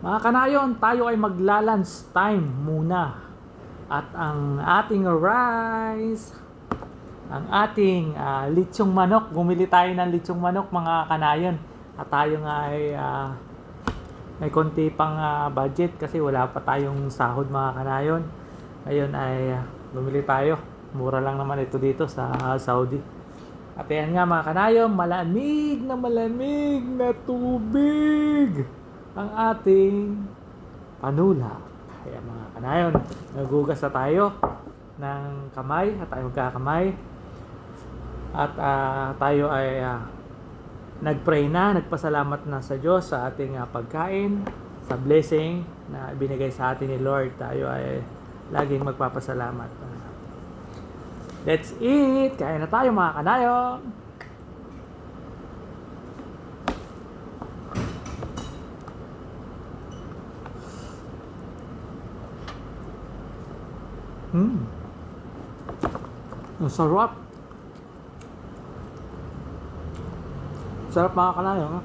Mga kanayon, tayo ay magla-lunch time muna. At ang ating rice, ang ating litsong manok. Bumili tayo ng litsong manok mga kanayon. At tayo nga ay may konti pang budget kasi wala pa tayong sahod mga kanayon. Ngayon ay bumili tayo. Mura lang naman ito dito sa Saudi. At yan nga mga kanayon, malamig na tubig ang ating panula. Kaya mga kanayon, nagugas na tayo ng kamay at tayo magkakamay. At tayo ay nagpray na, nagpasalamat na sa Diyos sa ating pagkain, sa blessing na binigay sa atin ni Lord. Tayo ay laging magpapasalamat. Let's eat! Kain na tayo mga kanayon! Ang sarap! Sarap mga kanayon, ha?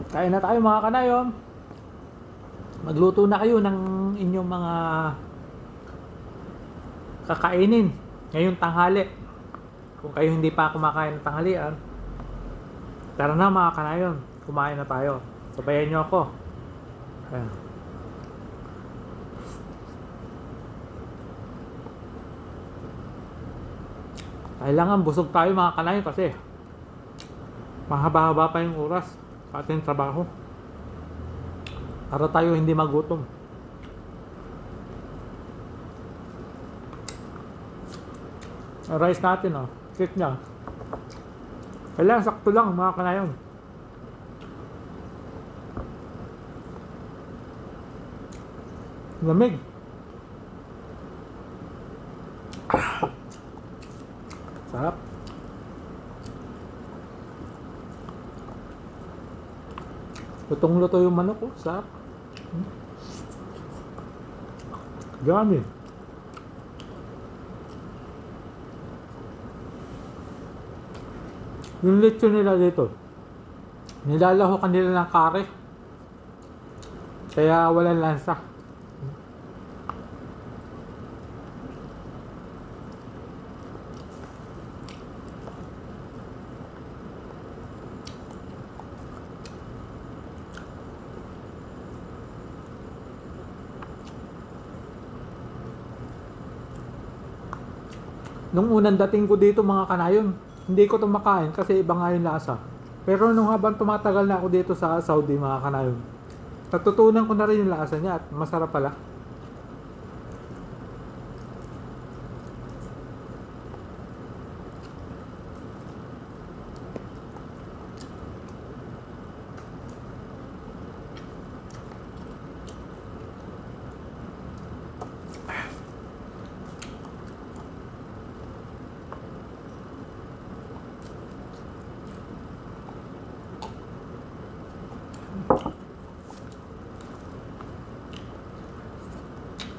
Kain na tayo mga kanayon. Magluto na kayo ng inyong mga kakainin ngayong tanghali. Kung kayo hindi pa kumakain ng tanghalian, tara na mga kanayon, kumain na tayo. Sabayan nyo ako. Ayan. Kailangan busog tayo mga kanayon kasi mahaba-haba pa yung oras sa ating trabaho para tayo hindi magutom. Ang rice natin, cake niya. Kailangan sakto lang mga kanayon. Lamig. Sarap. Lutong-luto yung manok ko. Sarap. Yummy. Yung lechon nila dito, nilalahokan nila ng kare. Kaya walang lansa. Nung unang dating ko dito mga kanayon, hindi ko ito makain kasi iba nga yung lasa. Pero nung habang tumatagal na ako dito sa Saudi mga kanayon, natutunan ko na rin yung lasa niya at masarap pala.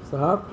Sarap.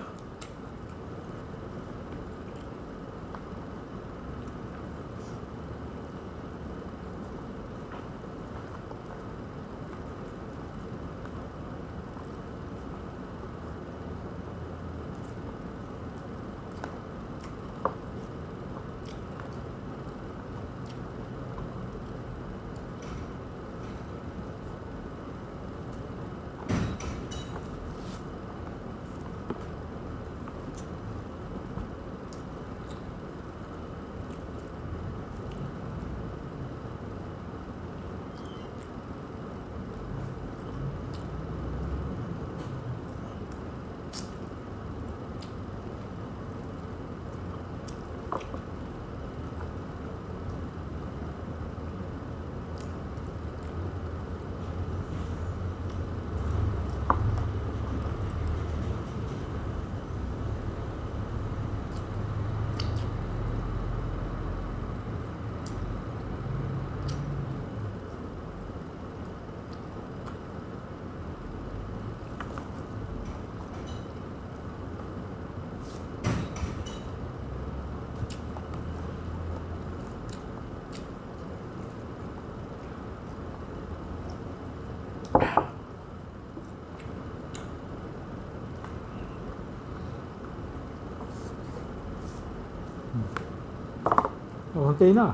konti na.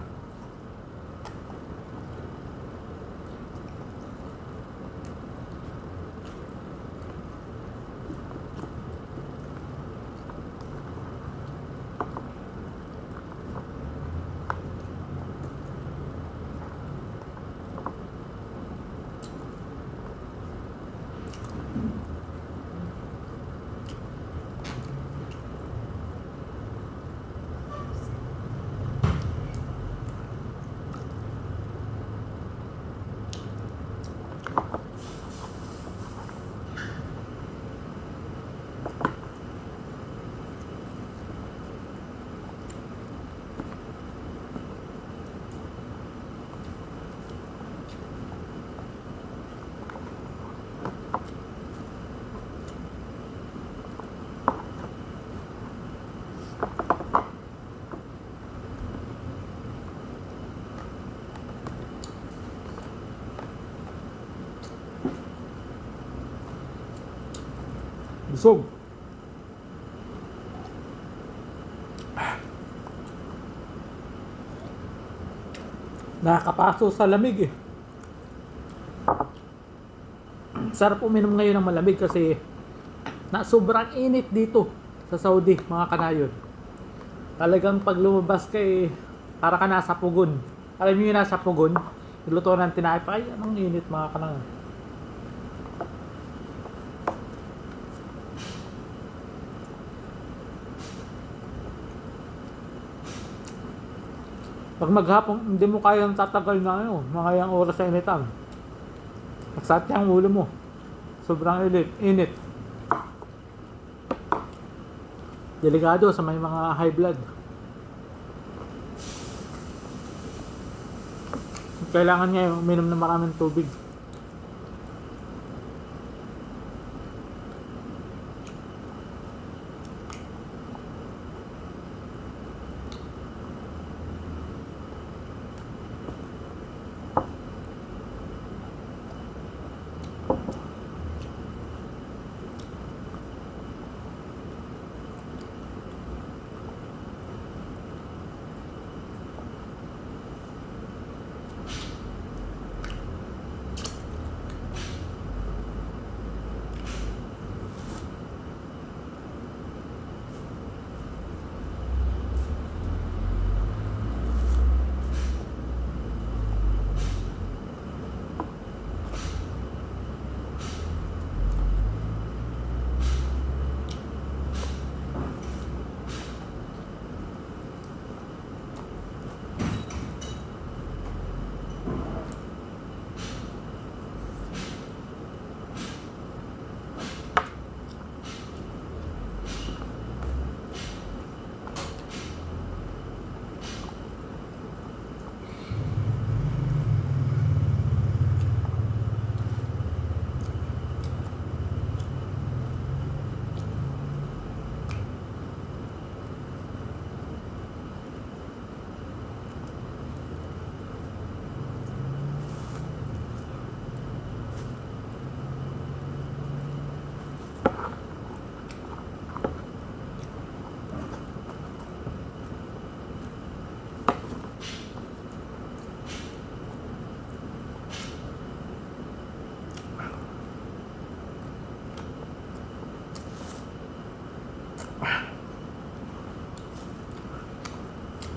Busog. Nakakapaso sa lamig eh. Sarap uminom ngayon ng malamig kasi sobrang init dito sa Saudi, mga kanayon. Talagang pag lumabas ka eh, para ka nasa pugon. Alam niyo yung nasa pugon, niluto ng tinapay, anong init mga kanayon. Pag maghapon, hindi mo kayang tatagal na mga yang oras sa initan. Nagsati ang ulo mo. Sobrang init. Delikado sa may mga high blood. Kailangan nga uminom ng maraming tubig.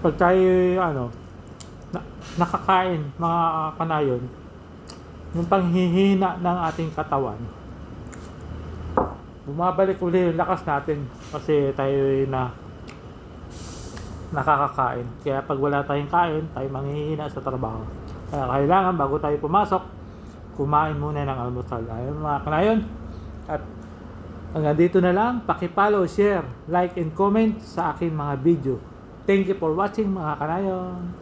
Pag tayo nakakain mga kanayon, yung panghihina ng ating katawan, bumabalik uli yung lakas natin kasi tayo nakakakain. Kaya pag wala tayong kain, tayo manghihina sa trabaho. Kaya kailangan bago tayo pumasok, kumain muna ng almusal. Ayun mga kanayon. At hanggang dito na lang, paki-follow, share, like, and comment sa aking mga video. Thank you for watching mga kanayon.